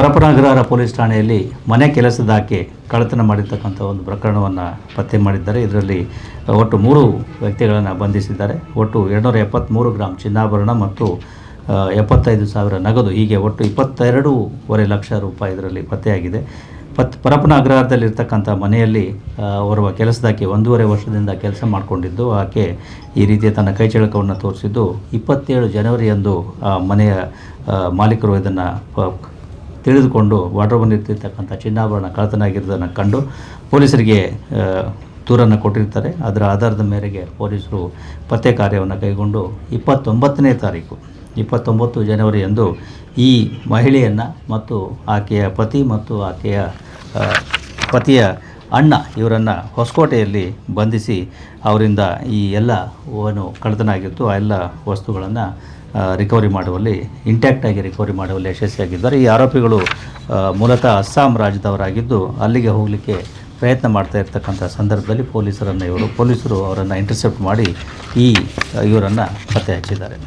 ಪರಪ್ಪನಗ್ರಹಾರ police ಠಾಣೆಯಲ್ಲಿ ಮನೆ ಕೆಲಸದಾಕೆ ಕಳ್ಳತನ ಮಾಡಿರ್ತಕ್ಕಂಥ ಒಂದು ಪ್ರಕರಣವನ್ನು ಪತ್ತೆ ಮಾಡಿದ್ದಾರೆ. ಇದರಲ್ಲಿ ಒಟ್ಟು 3 ವ್ಯಕ್ತಿಗಳನ್ನು ಬಂಧಿಸಿದ್ದಾರೆ. ಒಟ್ಟು 273 ಗ್ರಾಂ ಚಿನ್ನಾಭರಣ ಮತ್ತು 75,000 ನಗದು, ಹೀಗೆ ಒಟ್ಟು 22.5 ಲಕ್ಷ ರೂಪಾಯಿ ಇದರಲ್ಲಿ ಪತ್ತೆಯಾಗಿದೆ. ಪರಪ್ಪನ ಅಗ್ರಹಾರದಲ್ಲಿರ್ತಕ್ಕಂಥ ಮನೆಯಲ್ಲಿ ಓರ್ವ ಕೆಲಸದಾಕೆ 1.5 ವರ್ಷದಿಂದ ಕೆಲಸ ಮಾಡಿಕೊಂಡಿದ್ದು, ಆಕೆ ಈ ರೀತಿಯ ತನ್ನ ಕೈಚಳಕವನ್ನು ತೋರಿಸಿದ್ದು 27 ಜನವರಿಯಂದು ಮನೆಯ ಮಾಲೀಕರು ಇದನ್ನು ತಿಳಿದುಕೊಂಡು ವಾರ್ಡ್ರೋಬ್ನಲ್ಲಿ ಇರ್ತಿರ್ತಕ್ಕಂಥ ಚಿನ್ನಾಭರಣ ಕಳ್ಳತನ ಆಗಿರೋದನ್ನು ಕಂಡು ಪೊಲೀಸರಿಗೆ ದೂರನ್ನು ಕೊಟ್ಟಿರ್ತಾರೆ. ಅದರ ಆಧಾರದ ಮೇರೆಗೆ ಪೊಲೀಸರು ಪತ್ತೆ ಕಾರ್ಯವನ್ನು ಕೈಗೊಂಡು 29ನೇ ತಾರೀಕು 29 ಜನವರಿಯಂದು ಈ ಮಹಿಳೆಯನ್ನು ಮತ್ತು ಆಕೆಯ ಪತಿ ಮತ್ತು ಆಕೆಯ ಪತಿಯ ಅಣ್ಣ ಇವರನ್ನು ಹೊಸಕೋಟೆಯಲ್ಲಿ ಬಂಧಿಸಿ ಅವರಿಂದ ಈ ಎಲ್ಲ ಏನು ಕಳ್ಳತನ ಆಗಿತ್ತು ಆ ಎಲ್ಲ ವಸ್ತುಗಳನ್ನು ರಿಕವರಿ ಮಾಡುವಲ್ಲಿ ಇಂಟ್ಯಾಕ್ಟಾಗಿ ರಿಕವರಿ ಮಾಡುವಲ್ಲಿ ಯಶಸ್ವಿಯಾಗಿದ್ದಾರೆ. ಈ ಆರೋಪಿಗಳು ಮೂಲತಃ ಅಸ್ಸಾಂ ರಾಜ್ಯದವರಾಗಿದ್ದು ಅಲ್ಲಿಗೆ ಹೋಗಲಿಕ್ಕೆ ಪ್ರಯತ್ನ ಮಾಡ್ತಾ ಇರ್ತಕ್ಕಂಥ ಸಂದರ್ಭದಲ್ಲಿ ಪೊಲೀಸರು ಅವರನ್ನು ಇಂಟರ್ಸೆಪ್ಟ್ ಮಾಡಿ ಇವರನ್ನು ಪತ್ತೆ ಹಚ್ಚಿದ್ದಾರೆ.